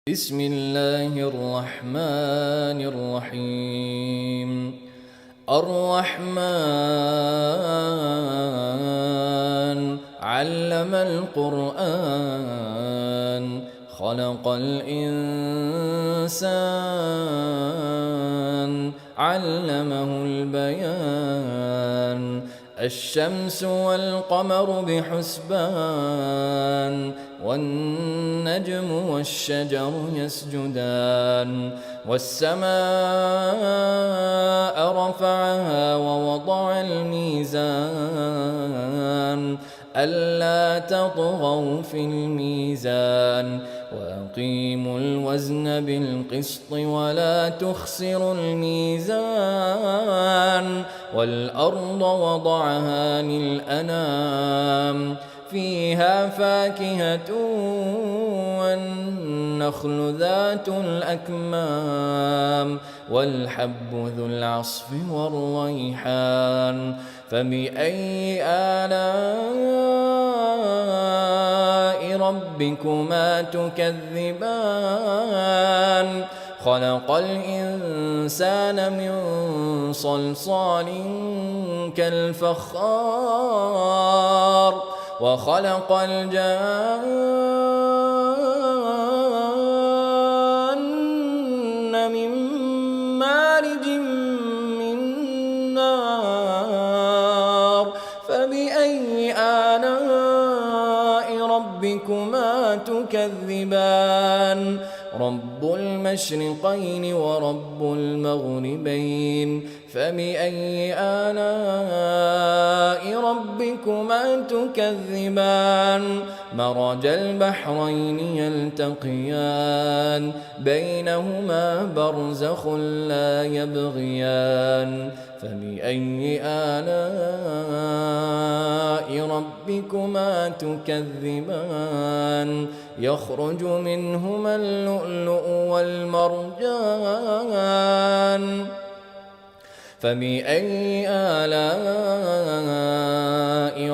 بسم الله الرحمن الرحيم الرحمن علم القرآن خلق الإنسان علمه البيان الشمس والقمر بحسبان والنجم والشجر يسجدان والسماء رفعها ووضع الميزان ألا تطغوا في الميزان وأقيموا الوزن بالقسط ولا تخسروا الميزان والأرض وضعها للأنام فيها فاكهة والنخل ذات الأكمام والحب ذو العصف والريحان فبأي آلاء ربكما تكذبان خلق الإنسان من صلصال كالفخار وخلق الجان من مارج من نار فبأي آلاء ربكما تكذبان رب المشرقين ورب المغربين فبأي آلاء ربكما تكذبان مرج البحرين يلتقيان بينهما برزخ لا يبغيان فبأي آلاء ربكما تكذبان يخرج منهما اللؤلؤ والمرجان فبأي آلاء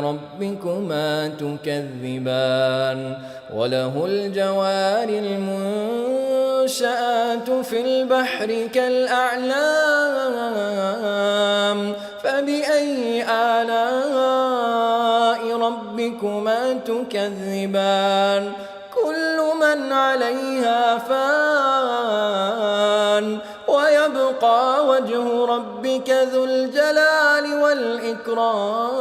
ربكما تكذبان وله الجوار المنشآت في البحر كالأعلام فبأي آلاء ربكما تكذبان كل من عليها فان ويبقى وجه ربك ذو الجلال والإكرام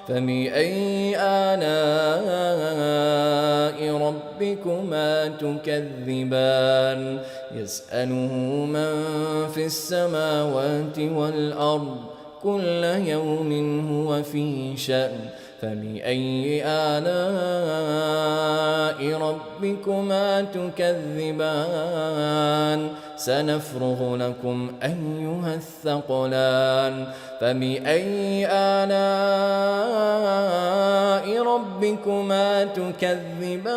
فبأي آلاء ربكما تكذبان يسأله من في السماوات والأرض كل يوم هو في شأن فبأي آلاء ربكما تكذبان سنفرغ لكم أيها الثقلان فبأي آلاء ربكما تكذبان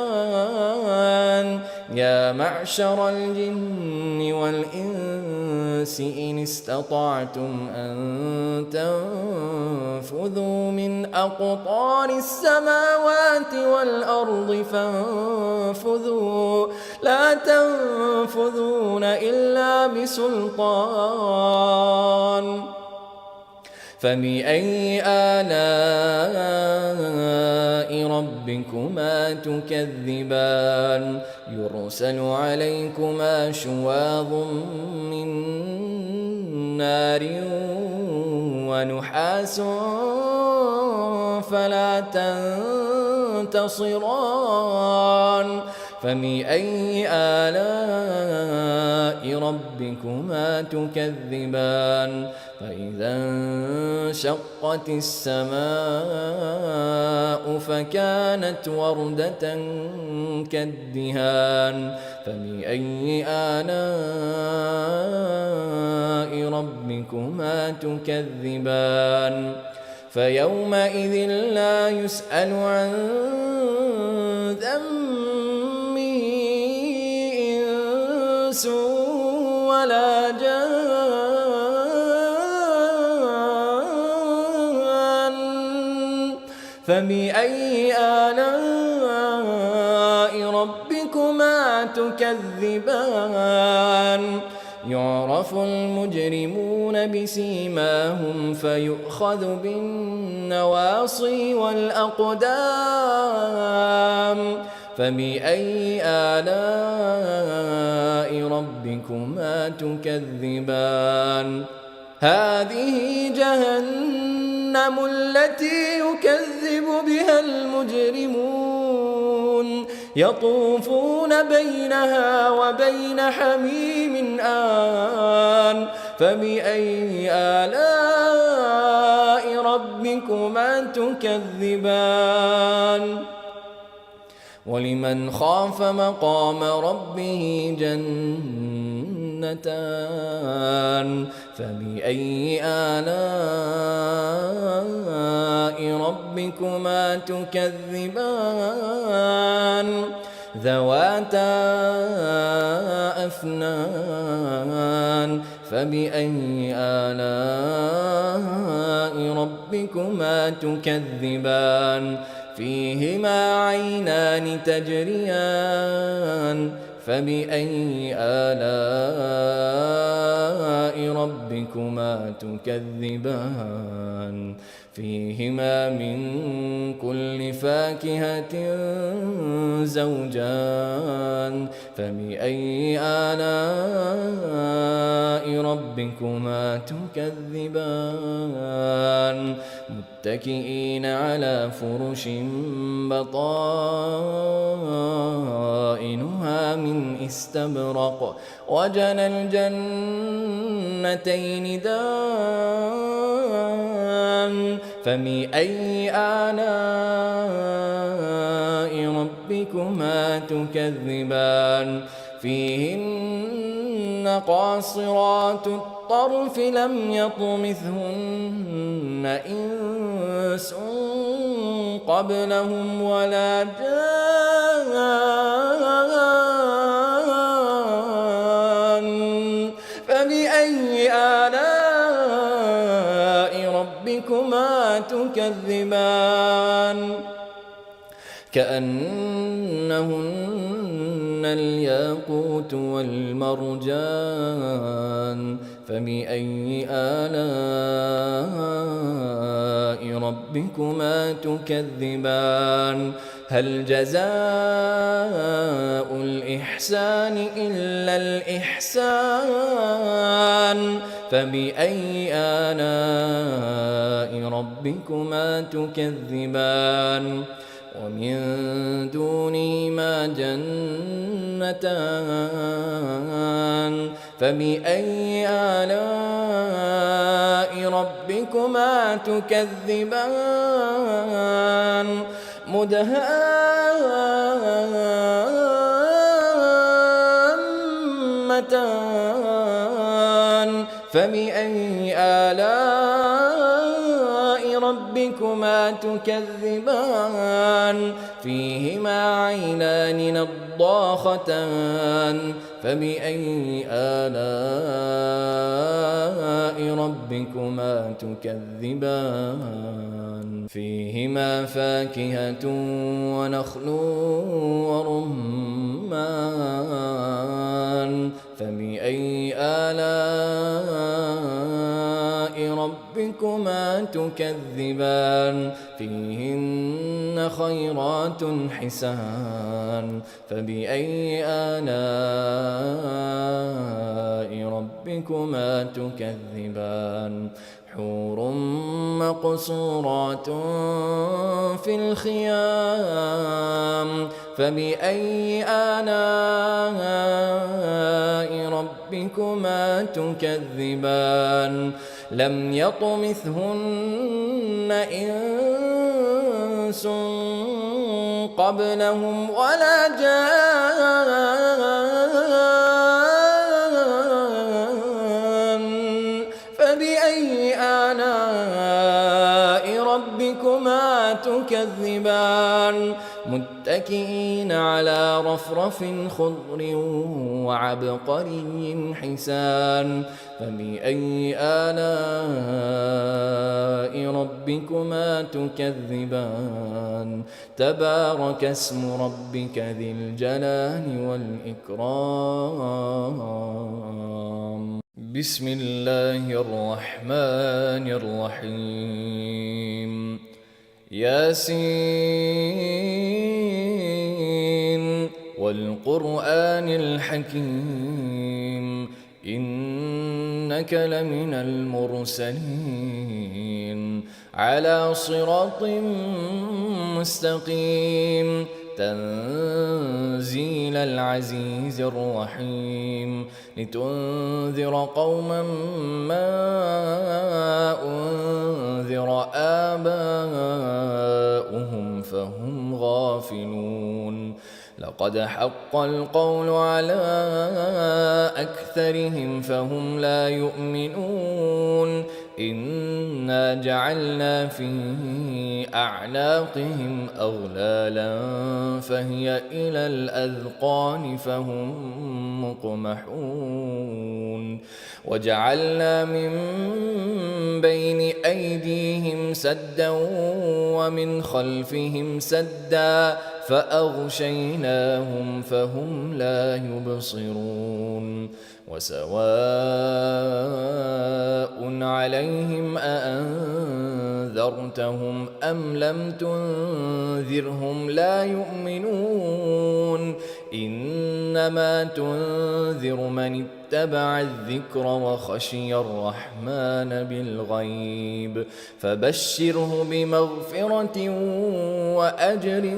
يا معشر الجن والإنس إن استطعتم أن تنفذوا من أقطار السماوات والأرض فانفذوا لا تنفذون إلا بسلطان فبأي آلاء ربكما تكذبان يرسل عليكما شواظ من نار ونحاس فلا تنتصران فبأي آلاء ربكما تكذبان فإذا انشقت السماء فكانت وردة كالدهان فبأي آلاء ربكما تكذبان فيومئذ لا يسأل عن ذنبه إنس ولا جان فبأي آلاء ربكما ربكما تكذبان يعرف المجرمون بسيماهم فيؤخذ بالنواصي والأقدام فبأي آلاء ربكما تكذبان هذه جهنم التي يكذب بها المجرمون يطوفون بينها وبين حميم آن فبأي آلاء ربكما تكذبان ولمن خاف مقام ربه جنتان فبأي آلاء ربكما تكذبان ذواتا أفنان فبأي آلاء ربكما تكذبان فيهما عينان تجريان فبأي آلاء ربكما تكذبان فيهما من كل فاكهة زوجان فبأي آلاء ربكما تكذبان متكئين على فرش بطائنها من استبرق وجنى الجنتين دان فبأي آلاء ربكما تكذبان فيهن قاصرات الطرف لم يطمثهن إنس قبلهم ولا جان فبأي آلاء ربكما تكذبان كأنهن الياقوت والمرجان فبأي آلاء ربكما تكذبان هل جزاء الإحسان إلا الإحسان فبأي آلاء ربكما تكذبان ومن دونهما جنتان فبأي آلاء ربكما تكذبان مدهامتان فبأي آلاء ربكما تكذبان فيهما عينان نضاختان فبأي آلاء ربكما تكذبان فيهما فاكهة ونخل ورمان فبأي آلاء ربكما تكذبان فيهن خيرات حسان فبأي آلاء ربكما تكذبان حور مقصورات في الخيام فبأي آلاء ربكما تكذبان لم يطمثهن إنس قبلهم ولا جان فبأي آلاء ربكما تكذبان متكئين متكئين على رفرف خضر وعبقري حسان فبأي آلاء ربكما تكذبان تبارك اسم ربك ذي الجلال والإكرام بسم الله الرحمن الرحيم ياسين والقرآن الحكيم إنك لمن المرسلين على صراط مستقيم تنزيل العزيز الرحيم لتنذر قوما ما أنذر آباؤهم فهم غافلون لقد حق القول على أكثرهم فهم لا يؤمنون إنا جعلنا في أعناقهم أغلالا فهي إلى الأذقان فهم مقمحون وجعلنا من بين أيديهم سدا ومن خلفهم سدا فأغشيناهم فهم لا يبصرون وسواء عليهم أأنذرتهم أم لم تنذرهم لا يؤمنون إنما تنذر من اتبع الذكر وخشي الرحمن بالغيب فبشره بمغفرة وأجر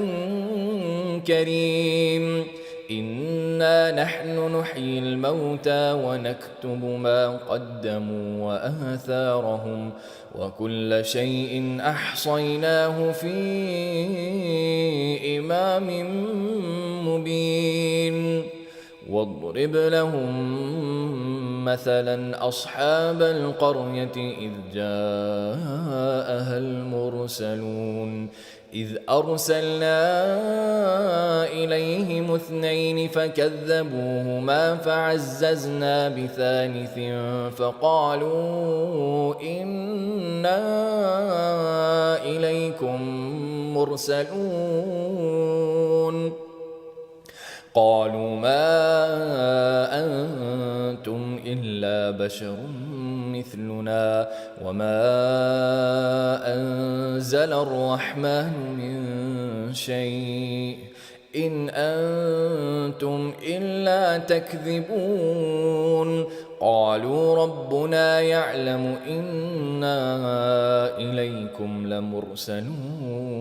كريم إنا نحن نحيي الموتى ونكتب ما قدموا وآثارهم وكل شيء أحصيناه في إمام مبين واضرب لهم مثلا أصحاب القرية إذ جاءها المرسلون إذ أرسلنا إليهم اثنين فكذبوهما فعززنا بثالث فقالوا إنا إليكم مرسلون قالوا ما أنتم إلا بشر مثلنا وما أنزل الرحمن من شيء إن أنتم إلا تكذبون قالوا ربنا يعلم إنا إليكم لمرسلون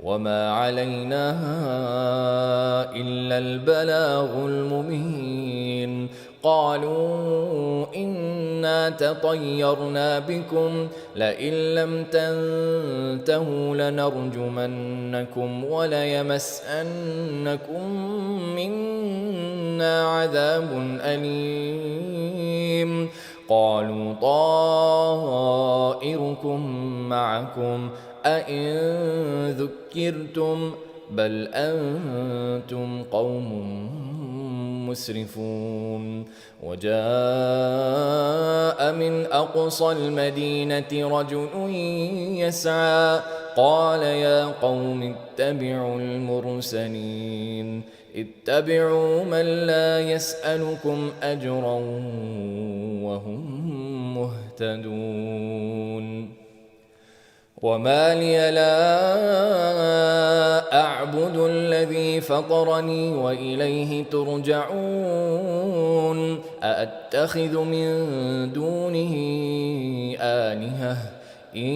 وما علينا إلا البلاغ المبين قالوا إنا تطيرنا بكم لئن لم تنتهوا لنرجمنكم وليمسنكم منا عذاب أليم قالوا طائركم معكم أئن ذكرتم بل أنتم قوم مسرفون وجاء من أقصى المدينة رجل يسعى قال يا قوم اتبعوا المرسلين اتبعوا من لا يسألكم أجرا وهم مهتدون وما لي لا أعبد الذي فطرني وإليه ترجعون أأتخذ من دونه آلهة إن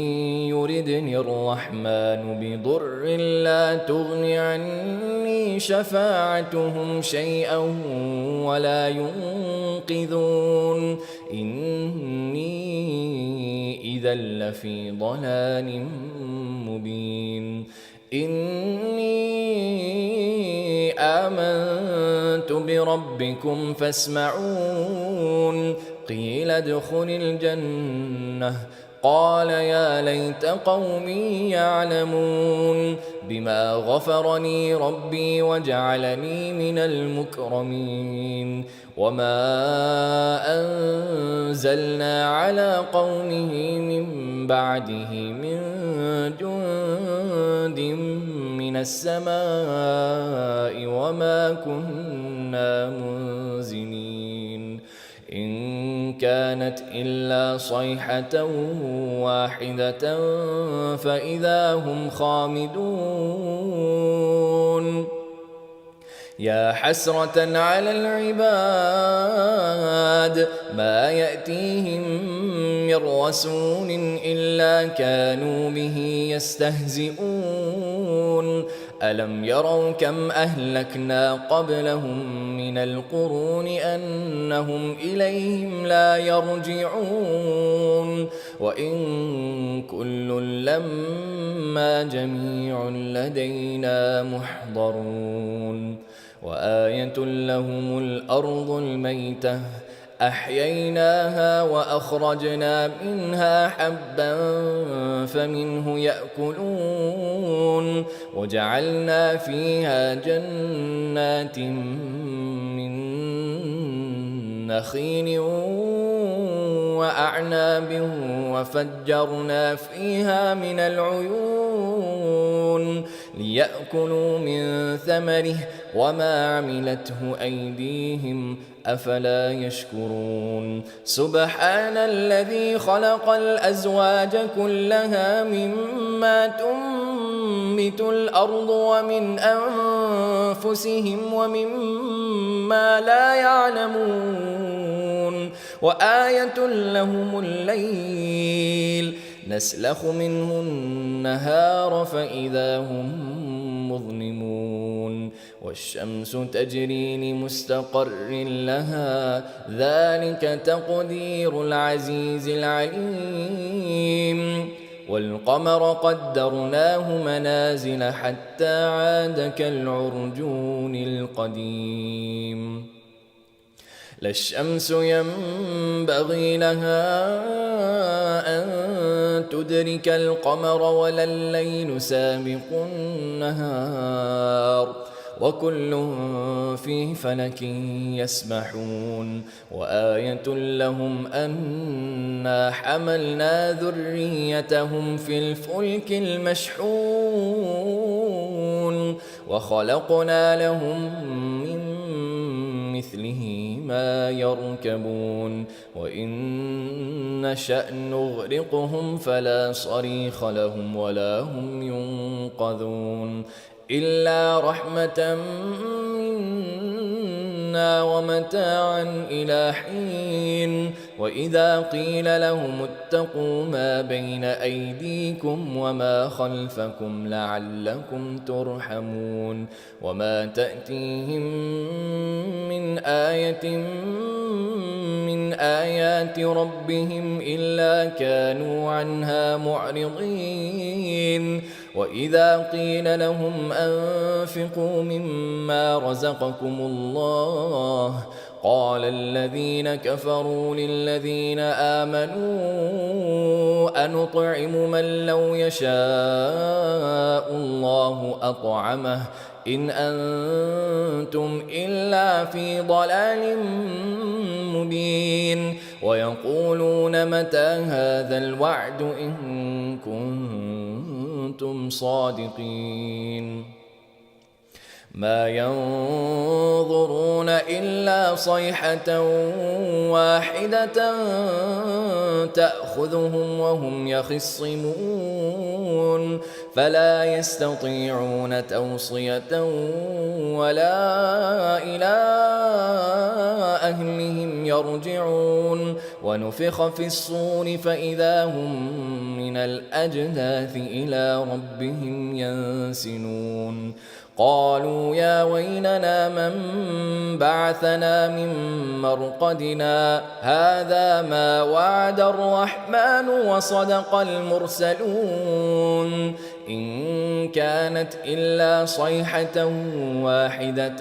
يردني الرحمن بضر لا تغن عني شفاعتهم شيئا ولا ينقذون إني إذا لفي ضلال مبين إني آمنت بربكم فاسمعون قيل ادخل الجنة قال يا ليت قومي يعلمون بما غفرني ربي وجعلني من المكرمين وما أنزلنا على قومه من بعده من جند من السماء وما كنا منزلين إن كانت إلا صيحة واحدة فإذا هم خامدون يا حسرة على العباد ما يأتيهم من رسول إلا كانوا به يستهزئون ألم يروا كم أهلكنا قبلهم من القرون أنهم إليهم لا يرجعون وإن كل لما جميع لدينا محضرون وآية لهم الأرض الميتة أحييناها وأخرجنا منها حبا فمنه يأكلون وجعلنا فيها جنات من نخيل وأعناب وفجرنا فيها من العيون ليأكلوا من ثمره وما عملته أيديهم أفلا يشكرون سبحان الذي خلق الأزواج كلها مما تنبت الأرض ومن أنفسهم ومما لا يعلمون وآية لهم الليل نسلخ منه النهار فإذا هم مظلمون والشمس تجري لمستقر لها ذلك تقدير العزيز العليم والقمر قدرناه منازل حتى عاد كالعرجون القديم لا الشمس ينبغي لها أن تدرك القمر ولا الليل سابق النهار وكل في فلك يسبحون وآية لهم أنا حملنا ذريتهم في الفلك المشحون وخلقنا لهم من مثله ما يركبون وإن نشأ نغرقهم فلا صريخ لهم ولا هم ينقذون إلا رحمة منا ومتاعا إلى حين وإذا قيل لهم اتقوا ما بين أيديكم وما خلفكم لعلكم ترحمون وما تأتيهم من آية من آيات ربهم إلا كانوا عنها معرضين وإذا قيل لهم أنفقوا مما رزقكم الله قال الذين كفروا للذين آمنوا أنطعم من لو يشاء الله أطعمه إن أنتم إلا في ضلال مبين ويقولون متى هذا الوعد إن كنتم صادقين ما ينظرون إلا صيحة واحدة تأخذهم وهم يخصمون فلا يستطيعون توصية ولا إلى أهلهم يرجعون ونفخ في الصور فإذا هم من الأجداث إلى ربهم ينسلون قالوا يا ويلنا من بعثنا من مرقدنا هذا ما وعد الرحمن وصدق المرسلون إن كانت إلا صيحة واحدة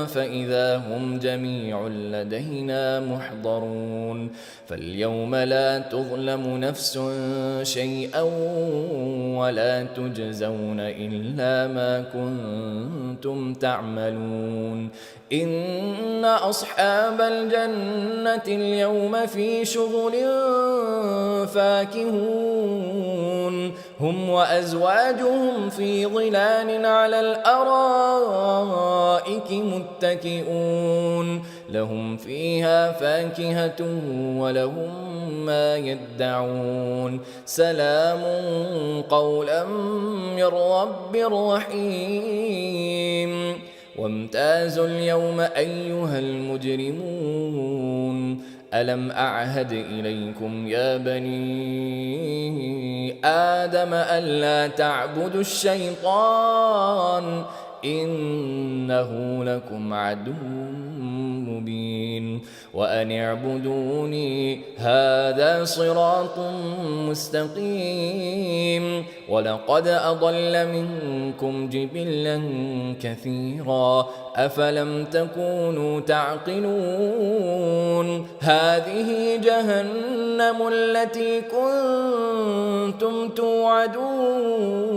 فإذا هم جميع لدينا محضرون فاليوم لا تظلم نفس شيئا ولا تجزون إلا ما كنتم تعملون إن أصحاب الجنة اليوم في شغل فاكهون هم وأزواجهم في ظلال على الأرائك متكئون لهم فيها فاكهة ولهم ما يدعون سلام قولا من رب رحيم وامتازوا اليوم أيها المجرمون ألم أعهد إليكم يا بني آدم ألا تعبدوا الشيطان إنه لكم عدو مبين وأن اعبدوني هذا صراط مستقيم ولقد أضل منكم جبلا كثيرا أفلم تكونوا تعقلون هذه جهنم التي كنتم توعدون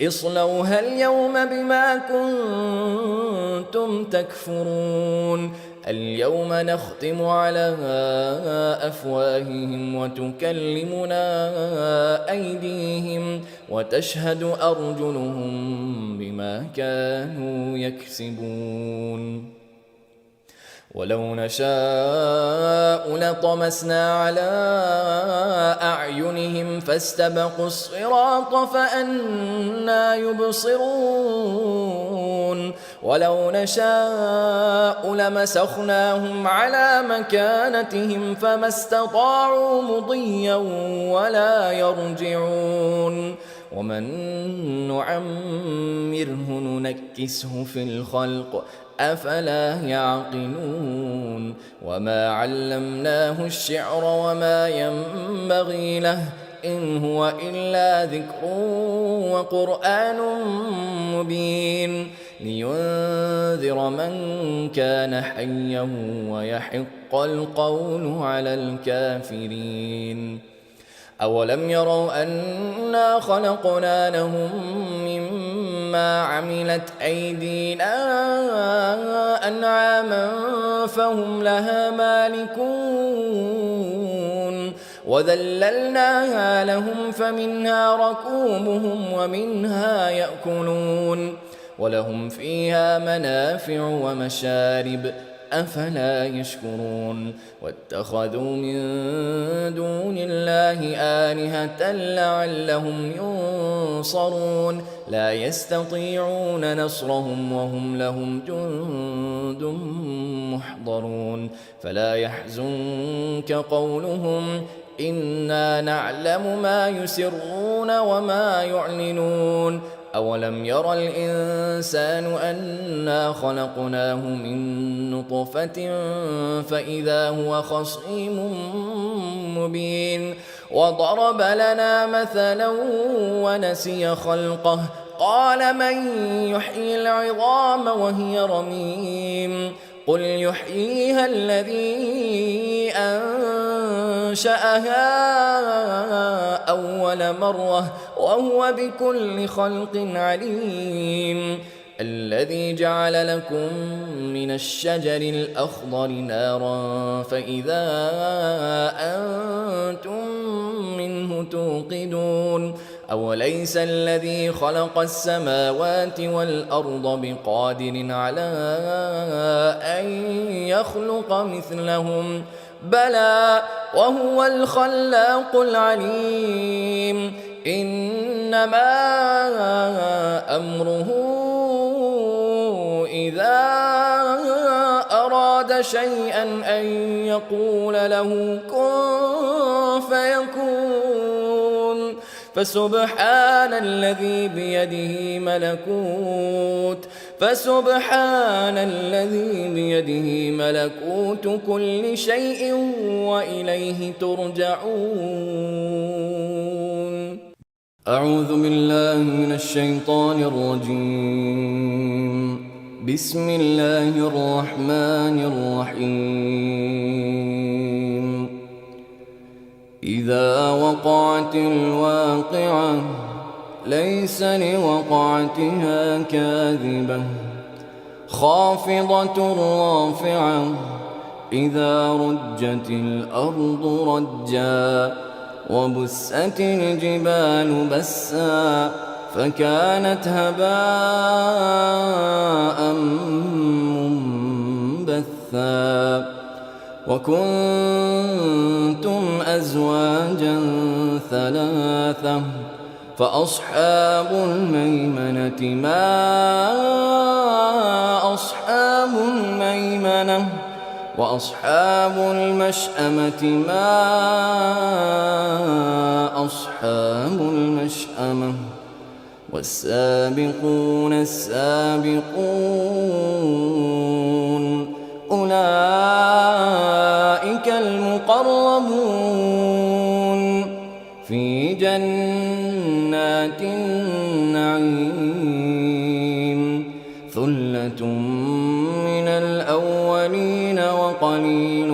اصلوها اليوم بما كنتم تكفرون اليوم نختم على أفواههم وتكلمنا أيديهم وتشهد أرجلهم بما كانوا يكسبون ولو نشاء لطمسنا على أعينهم فاستبقوا الصراط فأنى يبصرون ولو نشاء لمسخناهم على مكانتهم فما استطاعوا مضيا ولا يرجعون ومن نعمره ننكسه في الخلق أفلا يعقلون وما علمناه الشعر وما ينبغي له إن هو إلا ذكر وقرآن مبين لينذر من كان حيا ويحق القول على الكافرين أولم يروا أنا خلقنا لهم مما عملت أيدينا أنعاما فهم لها مالكون وذللناها لهم فمنها ركوبهم ومنها يأكلون ولهم فيها منافع ومشارب أفلا يشكرون واتخذوا من دون الله آلهة لعلهم ينصرون لا يستطيعون نصرهم وهم لهم جند محضرون فلا يحزنك قولهم إنا نعلم ما يسرون وما يعلنون أولم ير الإنسان أنا خلقناه من نطفة فإذا هو خصيم مبين وضرب لنا مثلا ونسي خلقه قال من يحيي العظام وهي رميم قل يحييها الذي أنشأها أول مرة وهو بكل خلق عليم الذي جعل لكم من الشجر الأخضر نارا فإذا أنتم منه توقدون أوليس الذي خلق السماوات والأرض بقادر على أن يخلق مثلهم بلى وهو الخلاق العليم إنما أمره إذا أراد شيئا أن يقول له كن فيكون فسبحان الذي بيده ملكوت كل شيء وإليه ترجعون أعوذ بالله من الشيطان الرجيم. بسم الله الرحمن الرحيم. إذا وقعت الواقعة ليس لوقعتها كاذبة خافضة رافعة إذا رجت الأرض رجا وبست الجبال بسا فكانت هباء منبثا وكنتم أزواجا ثلاثة فأصحاب الميمنة ما أصحاب الميمنة وأصحاب المشأمة ما أصحاب المشأمة والسابقون السابقون أولئك المقربون في جنات النعيم ثلة من الأولين وقليل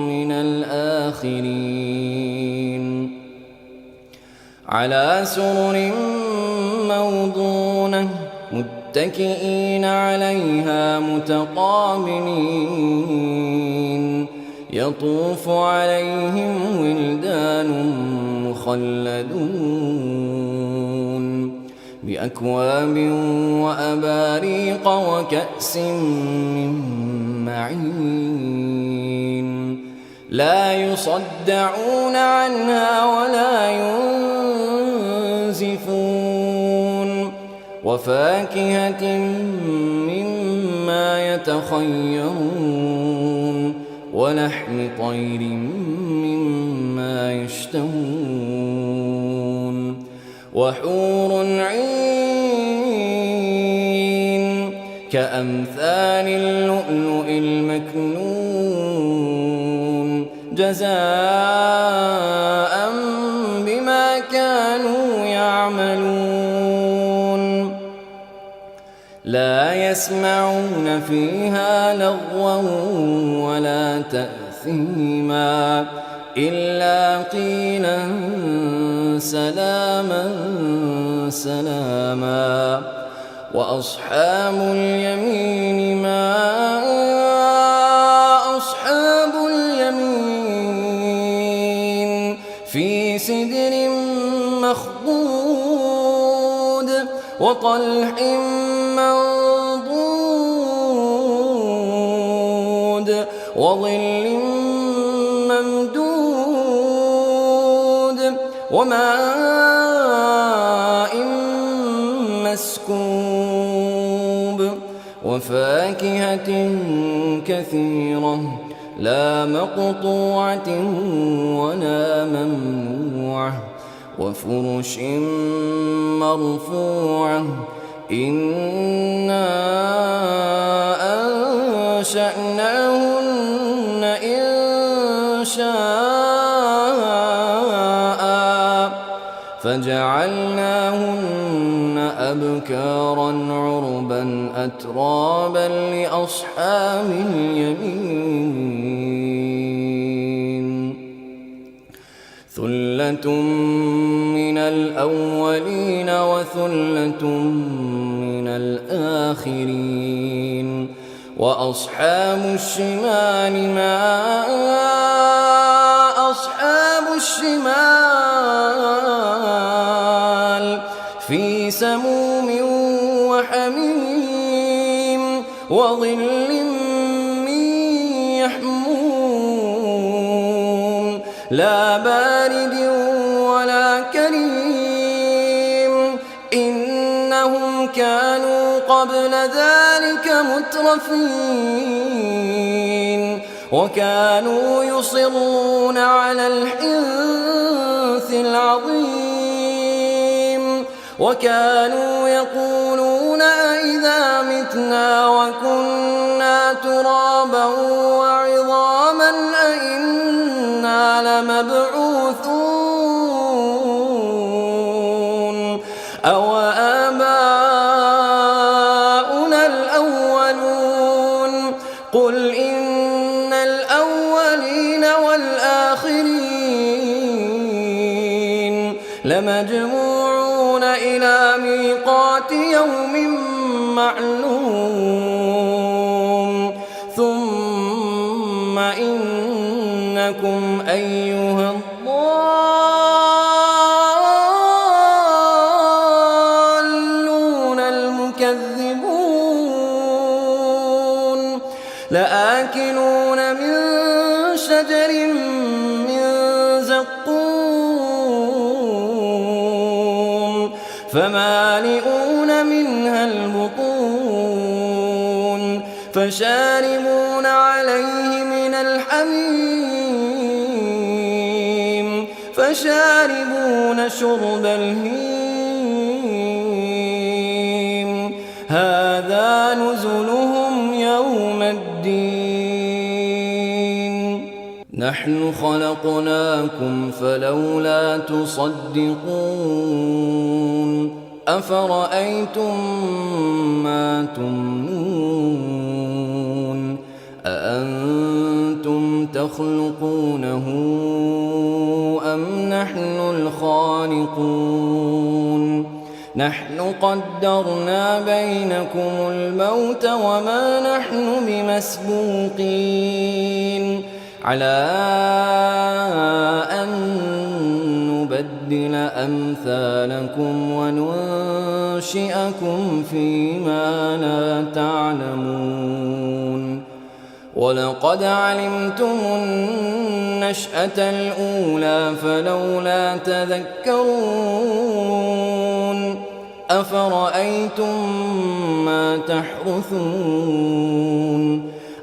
من الآخرين على سرر موضونة متكئين عليها متقابلين يطوف عليهم ولدان مخلدون بأكواب وأباريق وكأس من معين لا يصدعون عنها ولا ينزفون وفاكهة مما يتخيرون ولحم طير مما يشتهون وحور عين كأمثال اللؤلؤ المكنون جزاء بما كانوا يعملون لا يسمعون فيها لغوا ولا تأثيما إلا قيلا سلاما سلاما وأصحاب اليمين ما أصحاب اليمين في سدر مخضود وطلح منضود وظل ممدود وماء مسكوب وفاكهة كثيرة لا مقطوعة ولا ممنوعة وفرش مرفوعة إنا أنشأناهن إن شاء فجعلناهن أبكارا عربا أترابا لأصحاب اليمين ثلة من الأولين وثلة من الآخرين وأصحاب الشمال ما أصحاب الشمال في سموم وحميم وظل من يحموم لا بارد ولا كريم إنهم كانوا قبل ذلك مترفين وكانوا يصرون على الحنث العظيم وكانوا يقولون أئذا متنا وكنا ترابا وعظاما أئنا لمبعوثون الأولون قل إن الأولين والآخرين لمجموعون إلى ميقات يوم معلوم ثم إنكم أيها الضالون المكذبون لآكلون من شجر من زقوم فمالئون منها البطون فشاربون عليه من الحميم فشاربون شرب الهيم هذا نزلهم يوم الدين نحن خلقناكم فلولا تصدقون أفرأيتم ما تمنون أأنتم تخلقونه أم نحن الخالقون نحن قدرنا بينكم الموت وما نحن بمسبوقين على أن نبدل أمثالكم وننشئكم فيما لا تعلمون ولقد علمتم النشأة الأولى فلولا تذكرون أفرأيتم ما تحرثون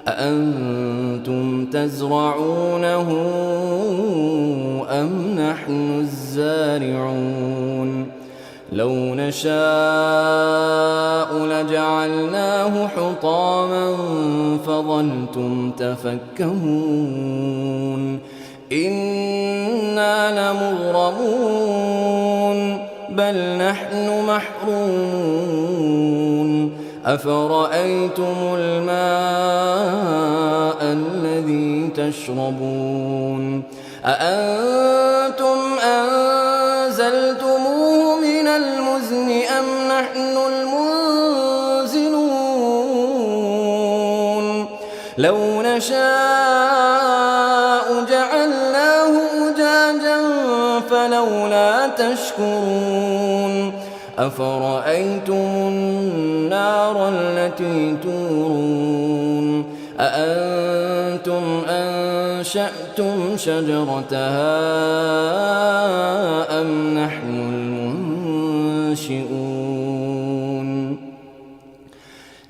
أأنتم تزرعونه أم نحن الزارعون لو نشاء لجعلناه حطاما فظلتم تفكهون إنا لمغرمون بل نحن محرومون أفرأيتم الماء الذي تشربون أأنتم أنزلتموه من المزن أم نحن المنزلون لو نشاء جعلناه أجاجا فلولا تشكرون أفرأيتم النار التي تورون أأنتم أنشأتم شجرتها أم نحن المنشئون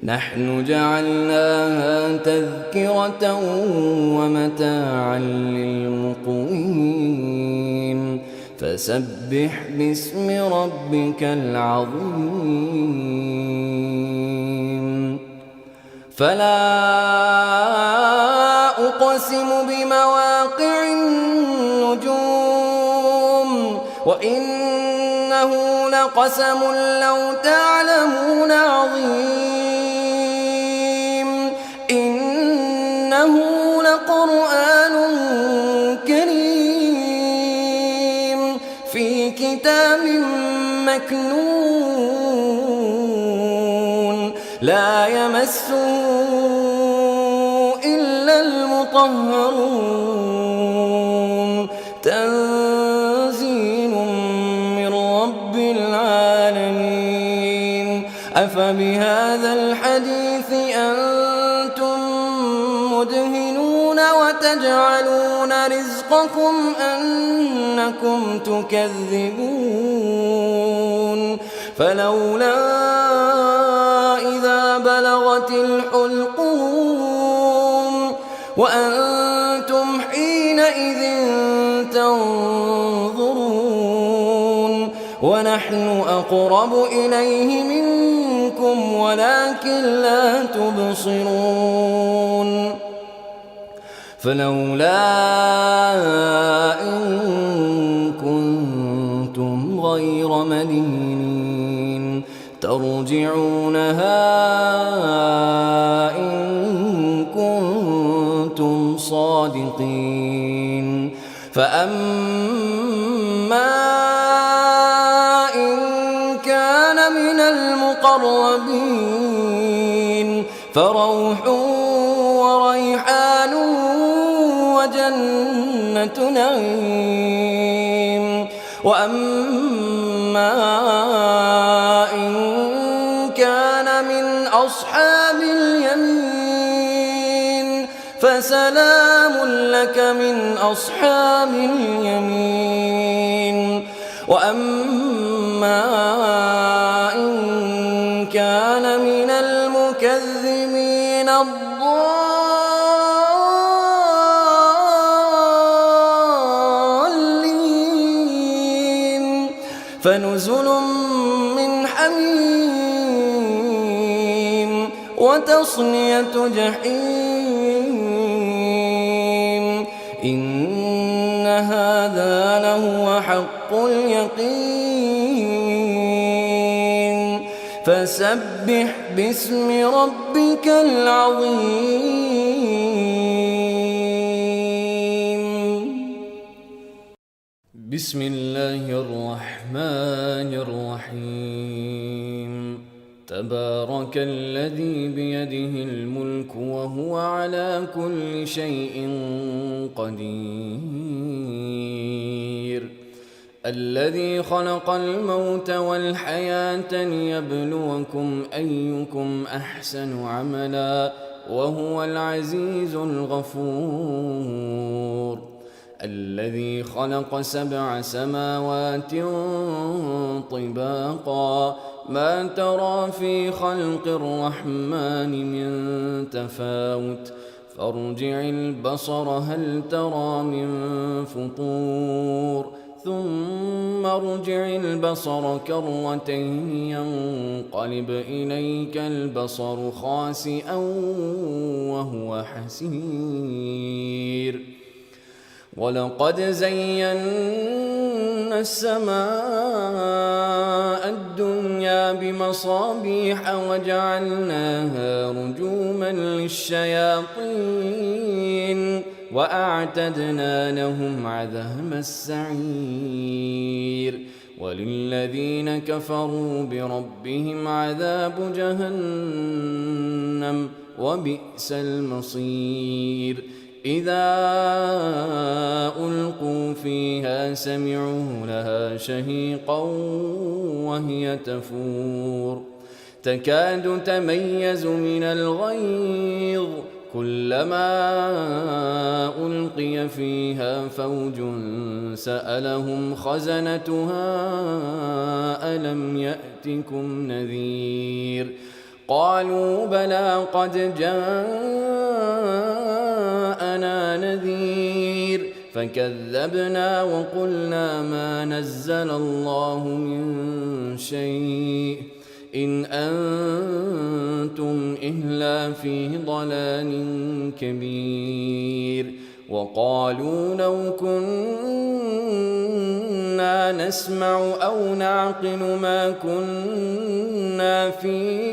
نحن جعلناها تذكرة ومتاعا للمقوين فسبح باسم ربك العظيم فلا أقسم بمواقع النجوم وإنه لقسم لو تعلمون عظيم إنه لقرآن كريم في كتاب مكنون لا يمسه إلا المطهرون تنزيل من رب العالمين أفبهذا الحديث أنتم مدهنون وتجعلون رزقكم أنكم تكذبون فلولا إذا بلغت الحلقوم وأنتم حينئذ تنظرون ونحن أقرب إليه منكم ولكن لا تبصرون فلولا إن كنتم غير مدينين ترجعونها الصادقين. فأما إن كان من المقربين فروح وريحان وجنة نعيم. وأما إن كان من أصحاب اليمين فسلام لك من أصحاب اليمين. وأما إن كان من المكذبين الضالين فنزل من حميم وتصلية جحيم. إن هذا لهو حق اليقين. فسبح باسم ربك العظيم. بسم الله الرحمن الرحيم. تبارك الذي بيده الملك وهو على كل شيء قدير. الذي خلق الموت والحياة ليبلوكم أيكم أحسن عملا وهو العزيز الغفور. الذي خلق 7 سماوات طباقا ما ترى في خلق الرحمن من تفاوت فارجع البصر هل ترى من فطور ثم ارجع البصر كرتين ينقلب إليك البصر خاسئا وهو حسير. ولقد زينا السماء الدنيا بمصابيح وجعلناها رجوما للشياطين وأعتدنا لهم عذاب السعير. وللذين كفروا بربهم عذاب جهنم وبئس المصير. إذا ألقوا فيها سمعوا لها شهيقا وهي تفور تكاد تميز من الغيظ كلما ألقي فيها فوج سألهم خزنتها ألم يأتكم نذير قالوا بلى قد جاءنا نذير فكذبنا وقلنا ما نزل الله من شيء إن أنتم إلا في ضلال كبير. وقالوا لو كنا نسمع أو نعقل ما كنا في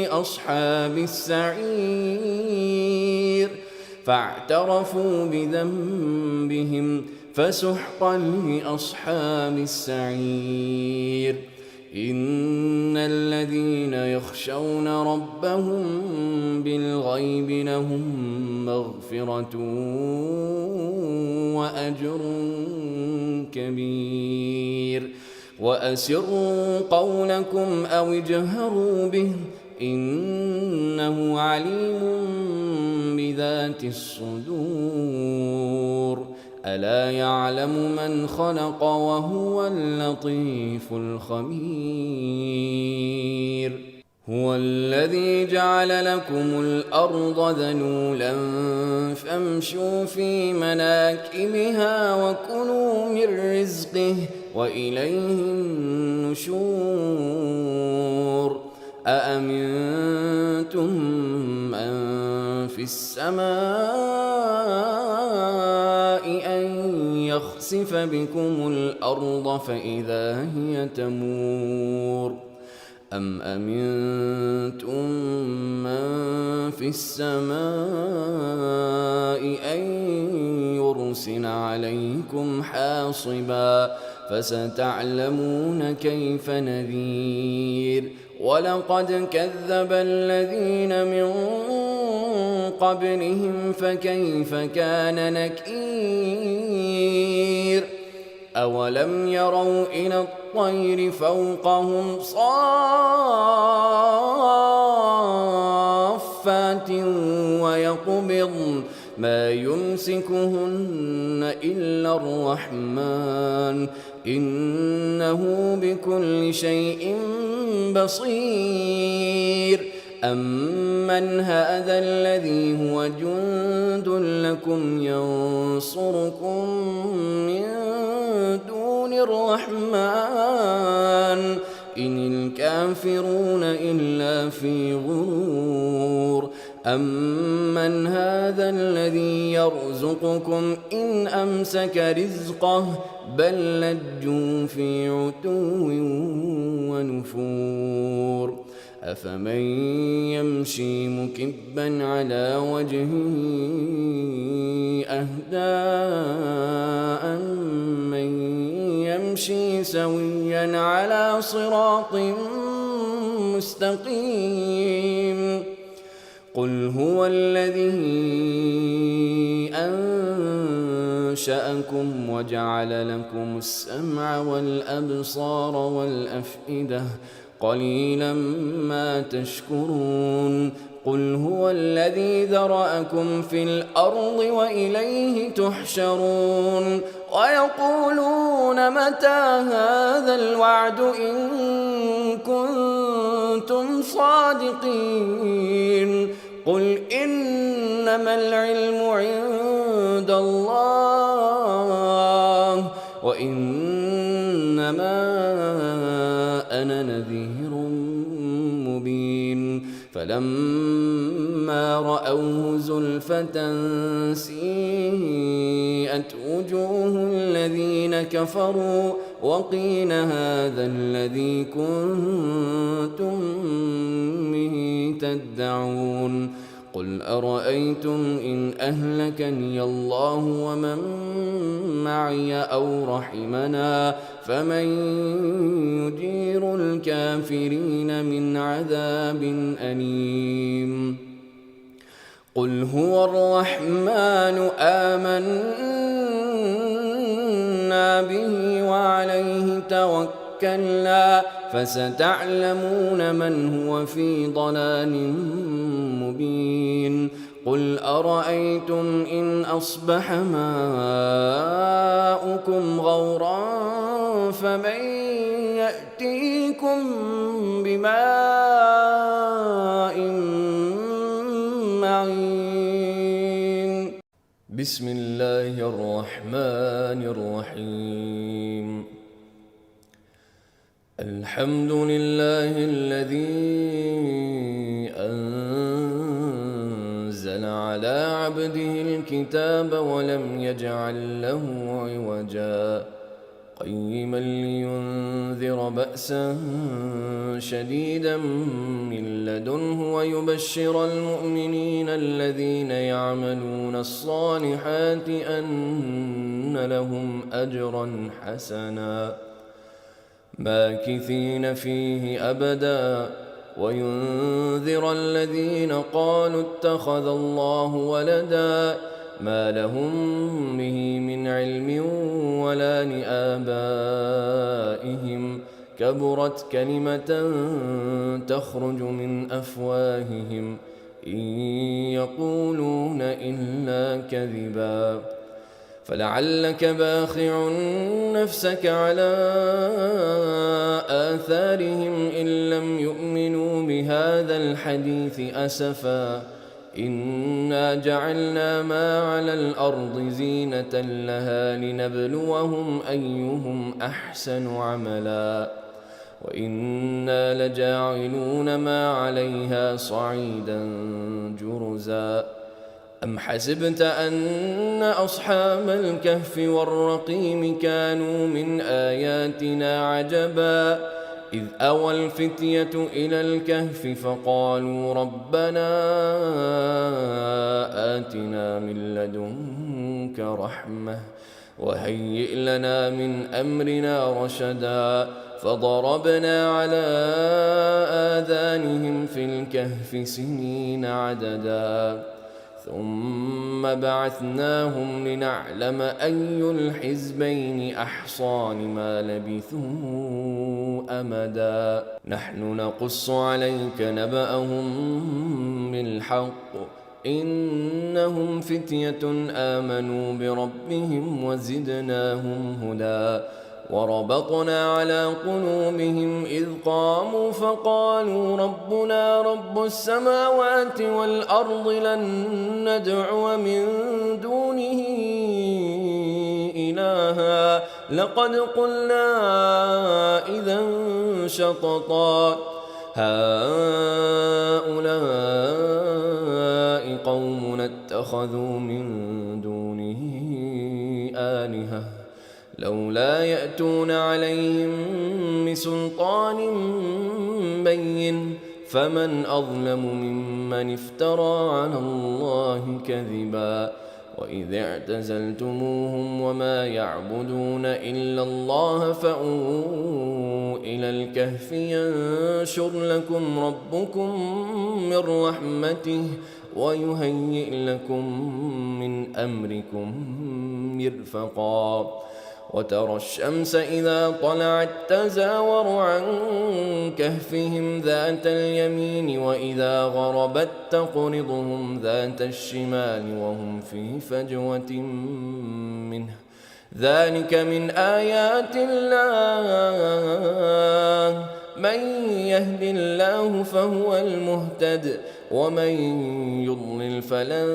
أصحاب السعير فاعترفوا بذنبهم فسحقا لأصحاب السعير. إن الذين يخشون ربهم بالغيب لهم مغفرة وأجر كبير. وأسروا قولكم أو اجهروا به إنه عليم بذات الصدور. ألا يعلم من خلق وهو اللطيف الخبير. هو الذي جعل لكم الأرض ذلولا فامشوا في مناكبها وكلوا من رزقه وإليه النشور. أأمنتم من في السماء أن يخسف بكم الأرض فإذا هي تمور أم أمنتم من في السماء أن يرسل عليكم حاصبا فستعلمون كيف نذير ولقد كذب الذين من قبلهم فكيف كان نكير أولم يروا إلى الطير فوقهم صافات ويقبضن ما يمسكهن إلا الرحمن إنه بكل شيء بصير أمن هذا الذي هو جند لكم ينصركم من دون الرحمن إن الكافرون إلا في غرور أمن هذا الذي يرزقكم إن أمسك رزقه بل لجوا في عتو ونفور أفمن يمشي مكبا على وجهه أهدى أمن يمشي سويا على صراط مستقيم قل هو الذي أنشأكم وجعل لكم السمع والأبصار والأفئدة قليلا ما تشكرون قل هو الذي ذرأكم في الأرض وإليه تحشرون ويقولون متى هذا الوعد إن كنتم صادقين قل إنما العلم عند الله وإنما أنا نذير مبين فلما رأوه زلفة سيئت وجوه الذين كفروا وقيل هذا الذي كنتم به تدعون قل أرأيتم إن أهلكني الله ومن معي أو رحمنا فمن يجير الكافرين من عذاب أليم قل هو الرحمن آمنا به وعليه توكلنا فستعلمون من هو في ضلال مبين قل أرأيتم إن أصبح ماؤكم غورا فمن يأتيكم بماء معين بسم الله الرحمن الرحيم الحمد لله الذي أنزل على عبده الكتاب ولم يجعل له عوجا قيما لينذر بأسا شديدا من لدنه ويبشر المؤمنين الذين يعملون الصالحات أن لهم أجرا حسنا ماكثين فيه أبدا وينذر الذين قالوا اتخذ الله ولدا ما لهم به من علم ولا لآبائهم كبرت كلمة تخرج من أفواههم إن يقولون إلا كذبا فلعلك باخع نفسك على آثارهم إن لم يؤمنوا بهذا الحديث أسفا إنا جعلنا ما على الأرض زينة لها لنبلوهم أيهم أحسن عملا وإنا لجاعلون ما عليها صعيدا جرزا أم حسبت أن أصحاب الكهف والرقيم كانوا من آياتنا عجبا إذ أوى الفتية إلى الكهف فقالوا ربنا آتنا من لدنك رحمة وهيئ لنا من أمرنا رشدا فضربنا على آذانهم في الكهف سنين عددا ثم بعثناهم لنعلم أي الحزبين أحصى لما لبثوا أمدا نحن نقص عليك نبأهم بالحق إنهم فتية آمنوا بربهم وزدناهم هدى وربطنا على قلوبهم إذ قاموا فقالوا ربنا رب السماوات والأرض لن ندعو من دونه إلها لقد قلنا إذا شططا هؤلاء قومنا اتخذوا من دونه آلهة لولا يأتون عليهم بسلطان بين فمن أظلم ممن افترى على الله كذبا وإذ اعتزلتموهم وما يعبدون إلا الله فأووا إلى الكهف ينشر لكم ربكم من رحمته ويهيئ لكم من أمركم مرفقا وترى الشمس إذا طلعت تزاور عن كهفهم ذات اليمين وإذا غربت تقرضهم ذات الشمال وهم في فجوة منه ذلك من آيات الله من يهد الله فهو المهتد ومن يضلل فلن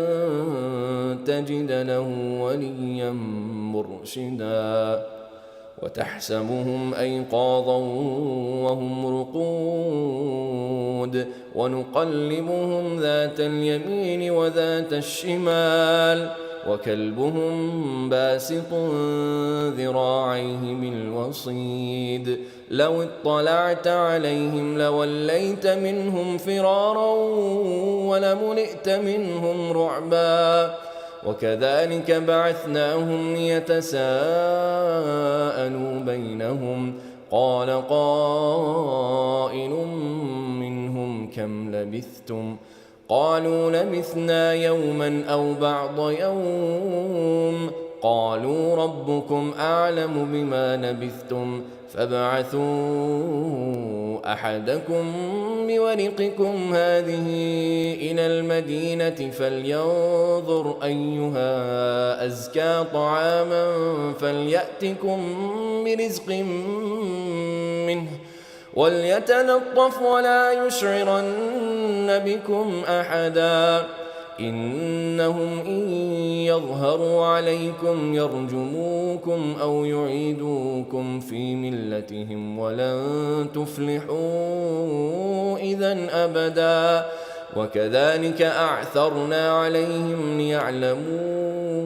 تجد له وليا مرشدا وتحسبهم أيقاظا وهم رقود ونقلبهم ذات اليمين وذات الشمال وكلبهم باسط ذراعيه بالوصيد لو اطلعت عليهم لوليت منهم فرارا ولملئت منهم رعبا وكذلك بعثناهم ليتساءلوا بينهم قال قائل منهم كم لبثتم قالوا لبثنا يوما أو بعض يوم قالوا ربكم أعلم بما لبثتم فابعثوا أحدكم بورقكم هذه إلى المدينة فلينظر أيها أزكى طعاما فليأتكم برزق منه وليتلطف ولا يشعرن بكم أحدا إنهم إن يظهروا عليكم يرجموكم أو يعيدوكم في ملتهم ولن تفلحوا إذن أبدا وكذلك أعثرنا عليهم ليعلموا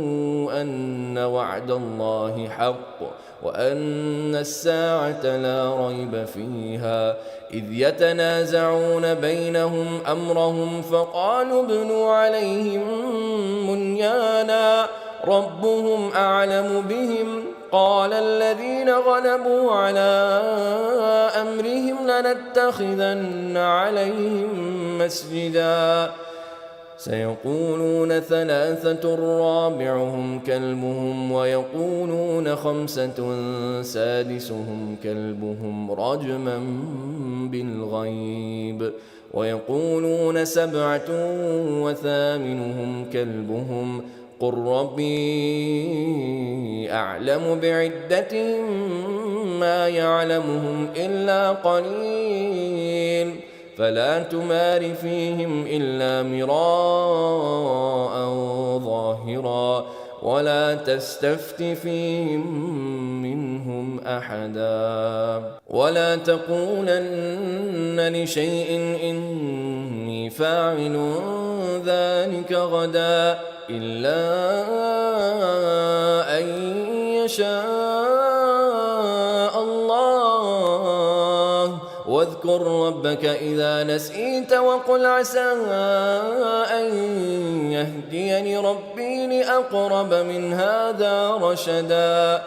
أن وعد الله حق وأن الساعة لا ريب فيها إذ يتنازعون بينهم أمرهم فقالوا ابنوا عليهم بنيانا ربهم أعلم بهم قال الذين غلبوا على أمرهم لنتخذن عليهم مسجدا سيقولون ثلاثة رابعهم كلبهم ويقولون خمسة سادسهم كلبهم رجما بالغيب ويقولون سبعة وثامنهم كلبهم قل ربي أعلم بعدتهم ما يعلمهم إلا قليل فلا تمار فيهم إلا مراء ظاهرا ولا تستفت فيهم منهم أحدا ولا تقولن لشيء إني فاعل ذلك غدا إلا أن يشاء الله واذكر ربك إذا نسيت وقل عسى أن يهديني ربي لأقرب من هذا رشدا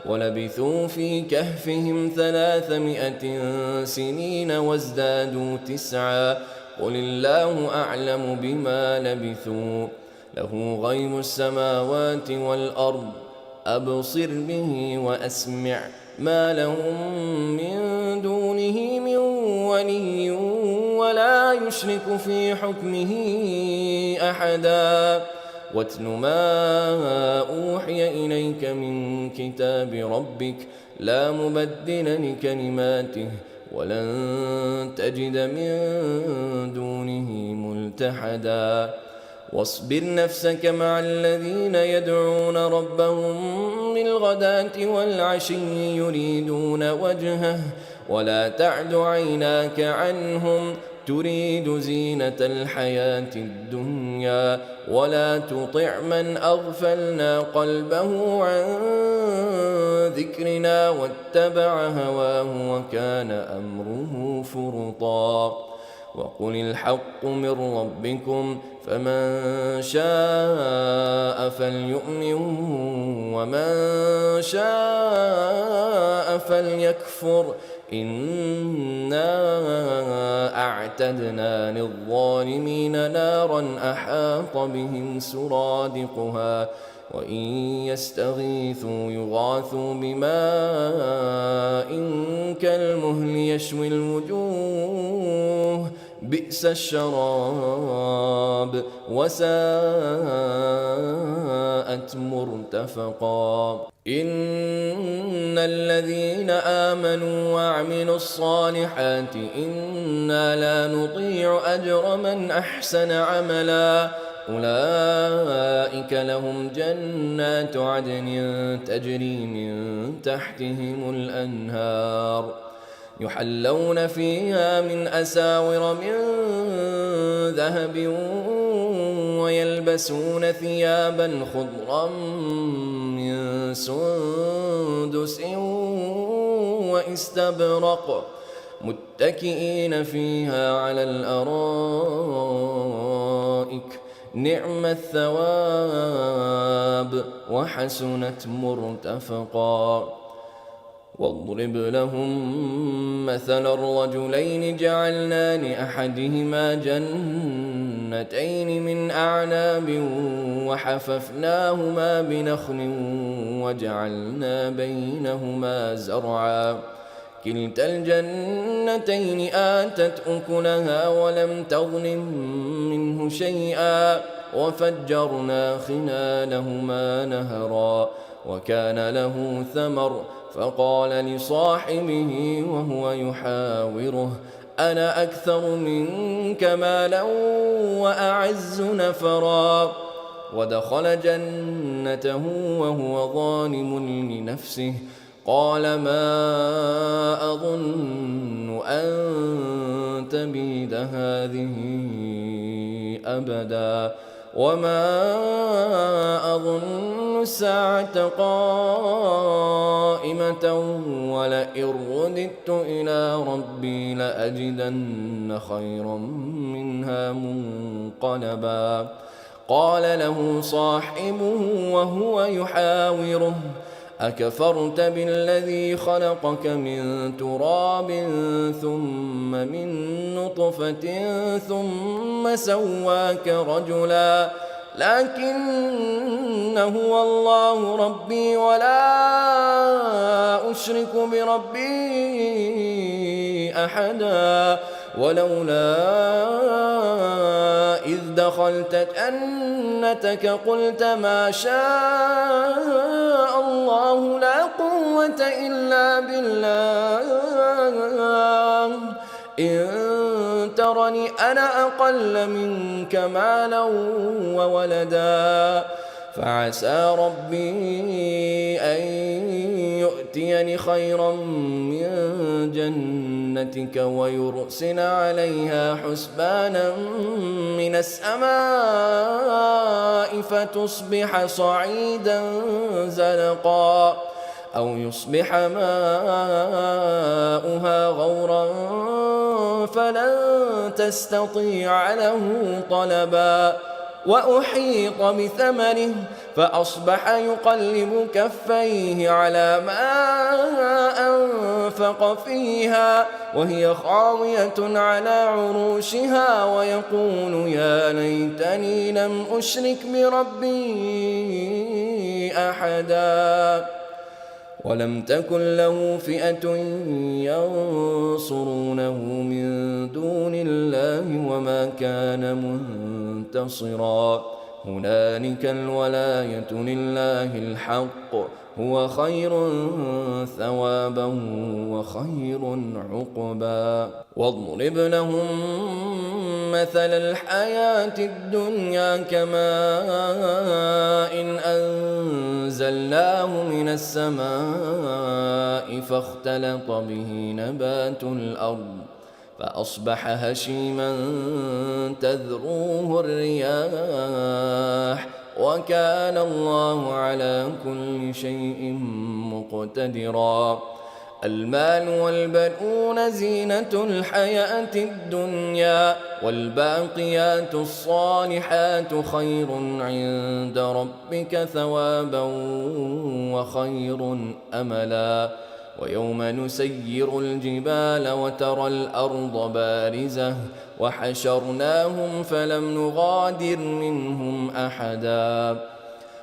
ولبثوا في كهفهم 300 سنين وازدادوا 9 قل الله أعلم بما لبثوا له غيب السماوات والأرض أبصر به وأسمع ما لهم من دونه من ولي ولا يشرك في حكمه أحدا واتل ما أوحي إليك من كتاب ربك لا مبدل لكلماته ولن تجد من دونه ملتحدا واصبر نفسك مع الذين يدعون ربهم بالغداة والعشي يريدون وجهه ولا تعد عيناك عنهم تريد زينة الحياة الدنيا ولا تطع من أغفلنا قلبه عن ذكرنا واتبع هواه وكان أمره فرطا وقل الحق من ربكم فمن شاء فليؤمن ومن شاء فليكفر إنا أعتدنا للظالمين نارا أحاط بهم سرادقها وإن يستغيثوا يغاثوا بماء كالمهل يشوي الوجوه بئس الشراب وساءت مرتفقا إن الذين آمنوا وعملوا الصالحات إنا لا نضيع أجر من أحسن عملا أولئك لهم جنات عدن تجري من تحتهم الأنهار يحلون فيها من أساور من ذهب ويلبسون ثيابا خضرا من سندس واستبرق متكئين فيها على الأرائك نعم الثواب وحسنت مرتفقا واضرب لهم مثل الرجلين جعلنا لأحدهما جنتين من أعناب وحففناهما بنخل وجعلنا بينهما زرعا كلتا الجنتين آتت أكلها ولم تظلم منه شيئا وفجرنا خلالهما نهرا وكان له ثمر فقال لصاحبه وهو يحاوره أنا أكثر منك مالا وأعز نفرا ودخل جنته وهو ظالم لنفسه قال ما أظن أن تبيد هذه أبدا وما أظن الساعة قائمة ولئن رددت إلى ربي لأجدن خيرا منها منقلبا قال له صاحبه وهو يحاوره أكفرت بالذي خلقك من تراب ثم من نطفة ثم سواك رجلا لكن هو الله ربي ولا أشرك بربي أحدا ولولا إذ دخلت جنتك قلت ما شاء الله لا قوة إلا بالله إن ترني أنا أقل منك مالا وولدا فعسى ربي أن يؤتيني خيرا من جنتك ويرسل عليها حسبانا من السماء فتصبح صعيدا زلقا أو يصبح ماؤها غورا فلن تستطيع له طلبا وأحيط بثمره فأصبح يقلب كفيه على ما أنفق فيها وهي خاوية على عروشها ويقول يا ليتني لم أشرك بربي أحدا ولم تكن له فئة ينصرونه من دون الله وما كان منتصرا هنالك الولاية لله الحق هو خير ثوابا وخير عقبا واضرب لهم مثل الحياة الدنيا كماء إن أنزلناه من السماء فاختلط به نبات الأرض فأصبح هشيما تذروه الرياح وكان الله على كل شيء مقتدرا المال والبنون زينة الحياة الدنيا والباقيات الصالحات خير عند ربك ثوابا وخير أملا ويوم نسير الجبال وترى الأرض بارزة وحشرناهم فلم نغادر منهم أحدا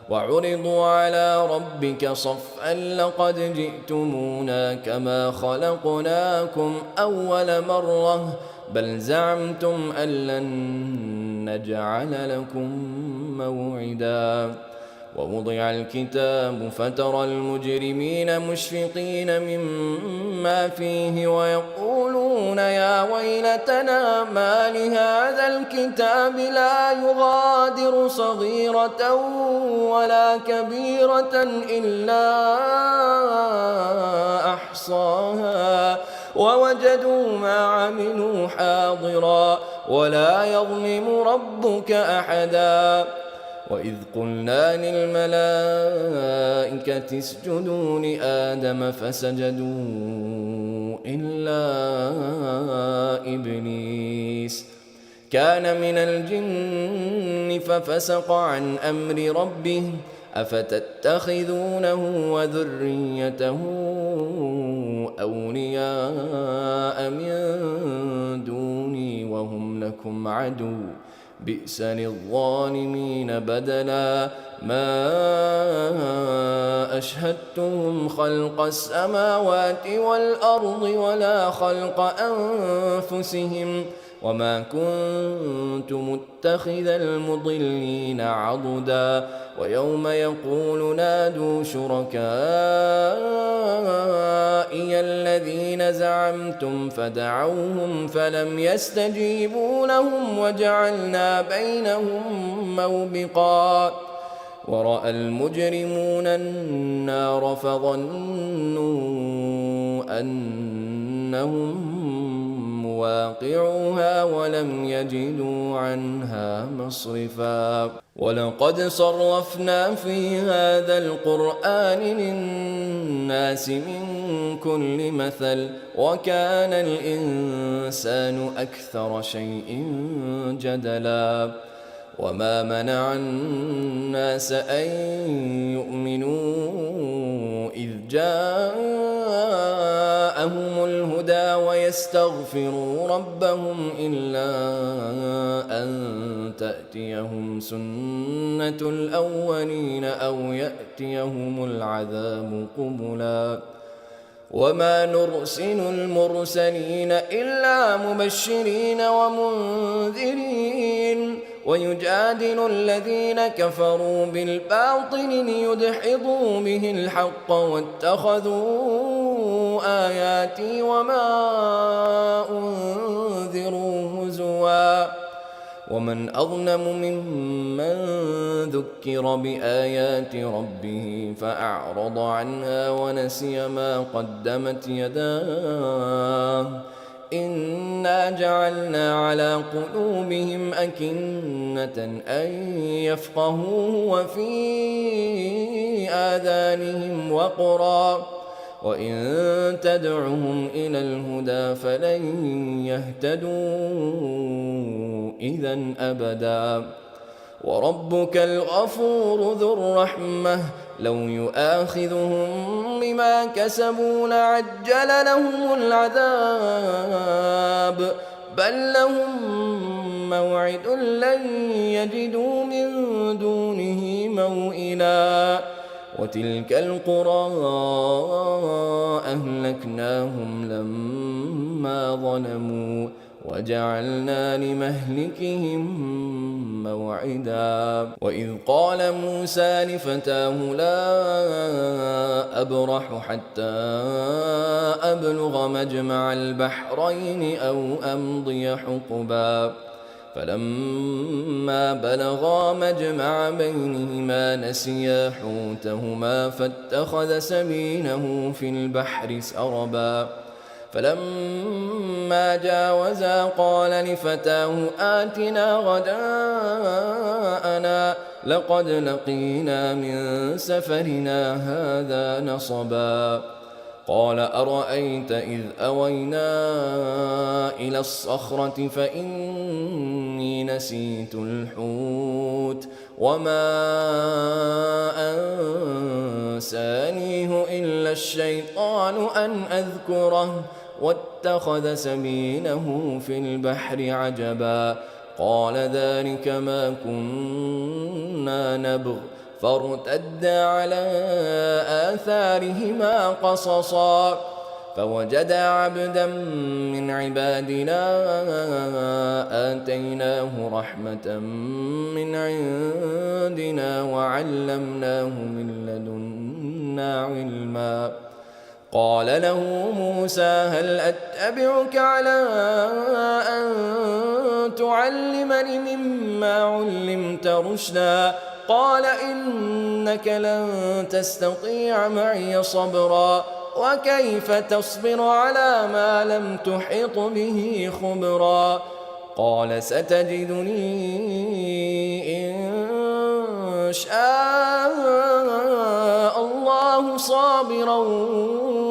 وعرضوا على ربك صفا لقد جئتمونا كما خلقناكم أول مرة بل زعمتم أن لن نجعل لكم موعدا ووضع الكتاب فترى المجرمين مشفقين مما فيه ويقولون يا ويلتنا ما لهذا الكتاب لا يغادر صغيرة ولا كبيرة إلا أحصاها ووجدوا ما عملوا حاضرا ولا يظلم ربك أحدا وإذ قلنا للملائكة اسجدوا لآدم فسجدوا إلا إبليس كان من الجن ففسق عن أمر ربه أفتتخذونه وذريته أولياء من دوني وهم لكم عدو بئس للظالمين بدلا ما أشهدتهم خلق السماوات والأرض ولا خلق أنفسهم وما كنت متخذ المضلين عضدا ويوم يقول نادوا شركائي الذين زعمتم فدعوهم فلم يستجيبوا لهم وجعلنا بينهم موبقا ورأى المجرمون النار فظنوا أنهم مواقعوها ولم يجدوا عنها مصرفا ولقد صرفنا في هذا القرآن للناس من كل مثل وكان الإنسان أكثر شيء جدلا وما منع الناس أن يؤمنوا إذ جاءهم الهدى ويستغفروا ربهم إلا أن تأتيهم سنة الأولين أو يأتيهم العذاب قبلا وما نرسل المرسلين إلا مبشرين ومنذرين ويجادل الذين كفروا بالباطل ليدحضوا به الحق واتخذوا آياتي وما أنذروا هزوا ومن أظلم ممن ذكر بآيات ربه فأعرض عنها ونسي ما قدمت يداه إنا جعلنا على قلوبهم أكنة أن يفقهوه وفي آذانهم وقرا وإن تدعهم إلى الهدى فلن يهتدوا إذا أبدا وربك الغفور ذو الرحمة لو يؤاخذهم بما كسبوا لعجل لهم العذاب بل لهم موعد لن يجدوا من دونه موئلا وتلك القرى أهلكناهم لما ظلموا وجعلنا لمهلكهم موعدا وإذ قال موسى لفتاه لا أبرح حتى أبلغ مجمع البحرين أو أمضي حقبا فلما بلغا مجمع بينهما نسيا حوتهما فاتخذ سبيله في البحر سربا فلما جاوزا قال لفتاه آتنا غداءنا لقد لقينا من سفرنا هذا نصبا قال أرأيت إذ أوينا إلى الصخرة فإني نسيت الحوت وما أنسانيه إلا الشيطان أن أذكره واتخذ سبيله في البحر عجبا قال ذلك ما كنا نبغ فارتدا على آثارهما قصصا فوجدا عبدا من عبادنا آتيناه رحمة من عندنا وعلمناه من لدنا علما قال له موسى هل أتبعك على أن تعلمني مما علمت رشدا قال إنك لن تستطيع معي صبرا وكيف تصبر على ما لم تحط به خبرا قال ستجدني إن شاء الله صابرا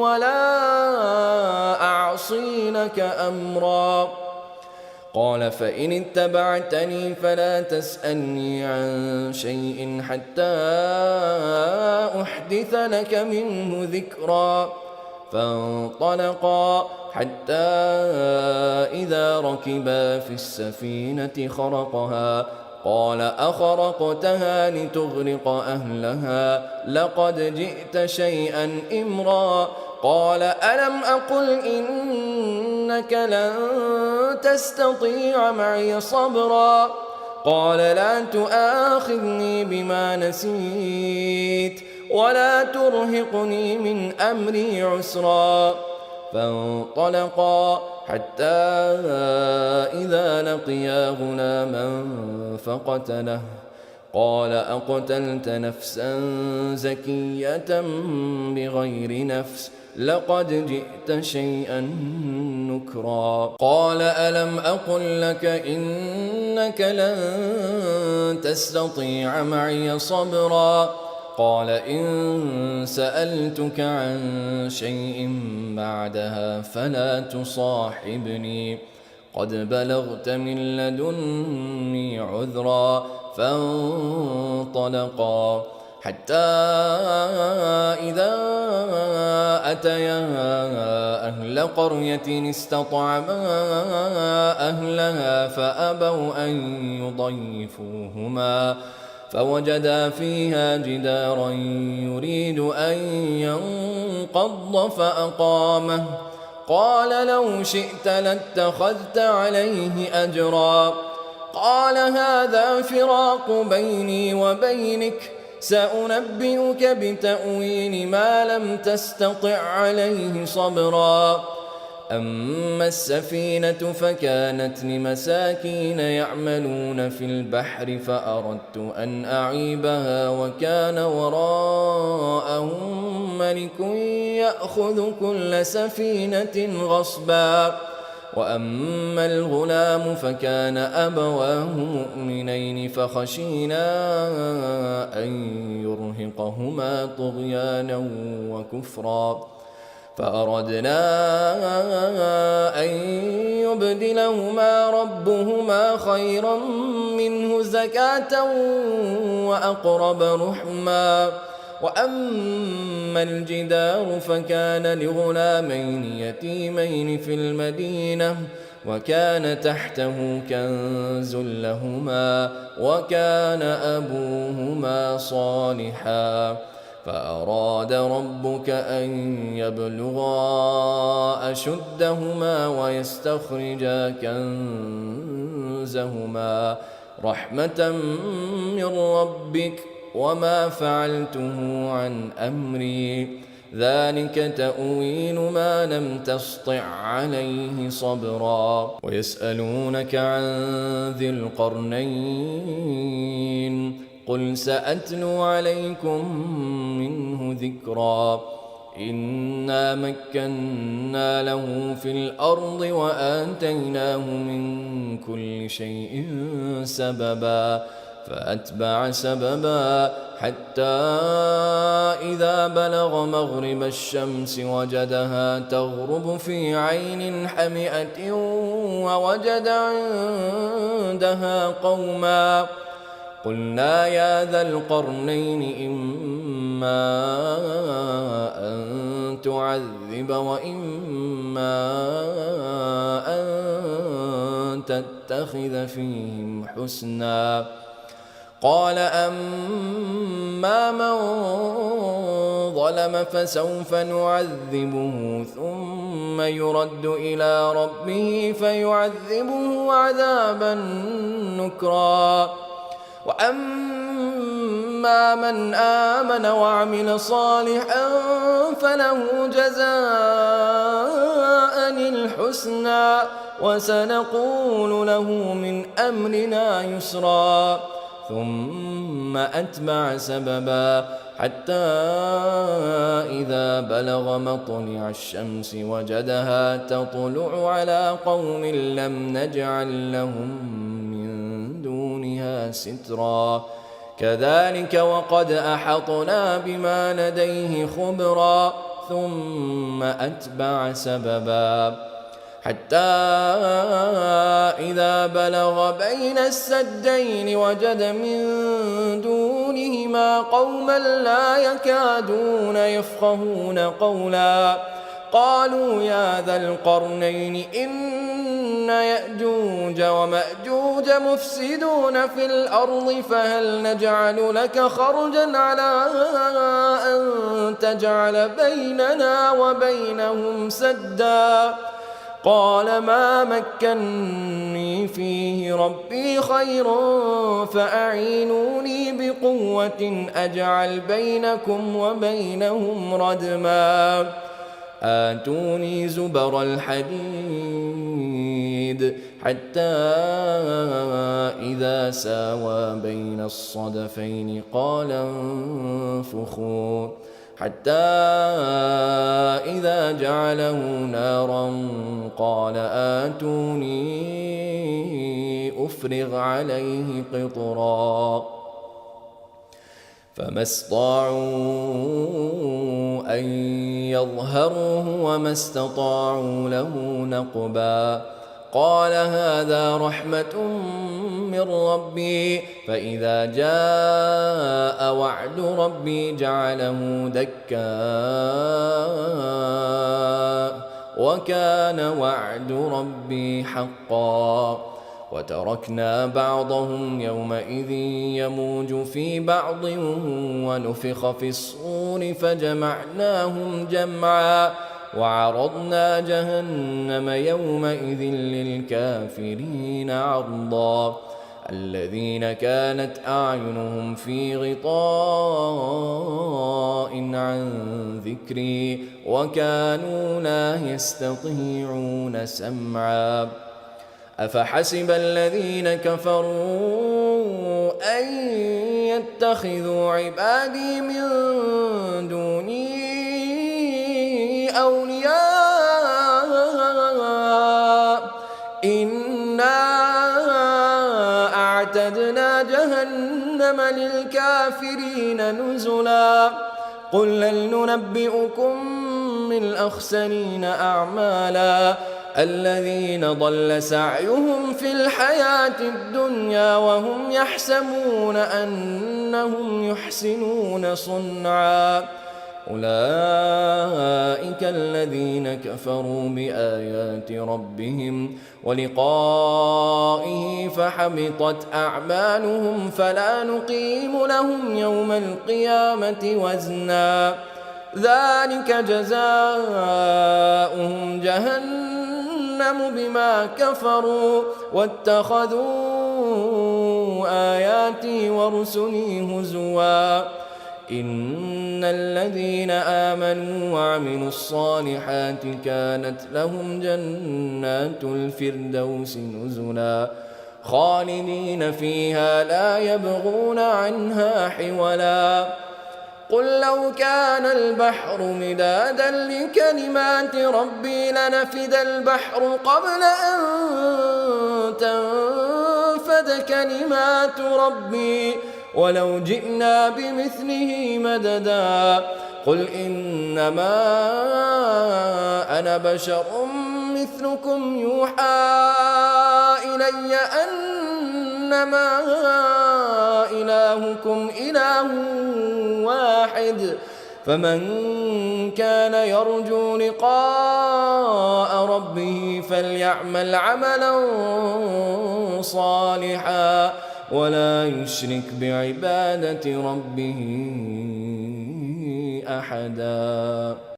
ولا أعصي لك أمرا قال فإن اتبعتني فلا تسألني عن شيء حتى أحدث لك منه ذكرا فانطلقا حتى إذا ركبا في السفينة خرقها قال أخرقتها لتغرق أهلها لقد جئت شيئا إمرا قال ألم أقل إنك لن تستطيع معي صبرا قال لا تؤاخذني بما نسيت ولا ترهقني من أمري عسرا فانطلقا حتى إذا لقيا غلاما فقتله قال أقتلت نفسا زكية بغير نفس لقد جئت شيئا نكرا قال ألم أقل لك إنك لن تستطيع معي صبرا قال إن سألتك عن شيء بعدها فلا تصاحبني قد بلغت من لدني عذرا فانطلقا حتى إذا أتيا أهل قرية استطعما أهلها فأبوا أن يضيفوهما فوجدا فيها جدارا يريد أن ينقض فأقامه قال لو شئت لاتخذت عليه أجرا قال هذا فراق بيني وبينك سأنبئك بتأويل ما لم تستطع عليه صبرا أما السفينة فكانت لمساكين يعملون في البحر فأردت أن أعيبها وكان وراءهم ملك يأخذ كل سفينة غصبا وأما الغلام فكان أبواه مؤمنين فخشينا أن يرهقهما طغيانا وكفرا فأردنا أن يبدلهما ربهما خيرا منه زكاة وأقرب رحما. وأما الجدار فكان لغلامين يتيمين في المدينة وكان تحته كنز لهما وكان أبوهما صالحا فأراد ربك أن يبلغا أشدهما ويستخرجا كنزهما رحمة من ربك وما فعلته عن أمري ذلك تأويل ما لم تسطع عليه صبرا. ويسألونك عن ذي القرنين قل سأتلو عليكم منه ذكرا إنا مكنا له في الأرض وآتيناه من كل شيء سببا فأتبع سببا حتى إذا بلغ مغرب الشمس وجدها تغرب في عين حمئة ووجد عندها قوما قلنا يا ذا القرنين إما أن تعذب وإما أن تتخذ فيهم حسنا قال أما من ظلم فسوف نعذبه ثم يرد إلى ربه فيعذبه عذابا نكرا وأما من آمن وعمل صالحا فله جزاء الحسنى وسنقول له من أمرنا يسرا ثم أتبع سببا حتى إذا بلغ مطلع الشمس وجدها تطلع على قوم لم نجعل لهم من دونها سترا كذلك وقد أحطنا بما لديه خبرا ثم أتبع سببا حتى إذا بلغ بين السدين وجد من دونهما قوما لا يكادون يفقهون قولا قالوا يا ذا القرنين إن يأجوج ومأجوج مفسدون في الأرض فهل نجعل لك خرجا على أن تجعل بيننا وبينهم سدا قال ما مكني فيه ربي خير فأعينوني بقوة أجعل بينكم وبينهم ردما آتوني زبر الحديد حتى إذا ساوى بين الصدفين قال انفخوا حتى إذا جعله نارا قال آتوني أفرغ عليه قطرا فما استطاعوا أن يظهروه وما استطاعوا له نقبا قال هذا رحمة من ربي فإذا جاء وعد ربي جعله دكا وكان وعد ربي حقا وتركنا بعضهم يومئذ يموج في بعض ونفخ في الصور فجمعناهم جمعا وعرضنا جهنم يومئذ للكافرين عرضا الذين كانت أعينهم في غطاء عن ذكري وكانوا لا يستطيعون سمعا أفحسب الذين كفروا أن يتخذوا عبادي من دوني أولياء وأعتدنا جهنم للكافرين نزلا قل هل ننبئكم بالأخسرين أعمالا الذين ضل سعيهم في الحياة الدنيا وهم يحسبون أنهم يحسنون صنعا أولئك الذين كفروا بآيات ربهم ولقائه فحبطت أعمالهم فلا نقيم لهم يوم القيامة وزنا ذلك جزاؤهم جهنم بما كفروا واتخذوا آياتي ورسلي هزوا إن الذين آمنوا وعملوا الصالحات كانت لهم جنات الفردوس نزلا خالدين فيها لا يبغون عنها حولا قل لو كان البحر مدادا لكلمات ربي لنفد البحر قبل أن تنفد كلمات ربي ولو جئنا بمثله مددا قل إنما أنا بشر مثلكم يوحى إلي أنما إلهكم إله واحد فمن كان يرجو لقاء ربه فليعمل عملا صالحا ولا يشرك بعبادة ربه أحدا.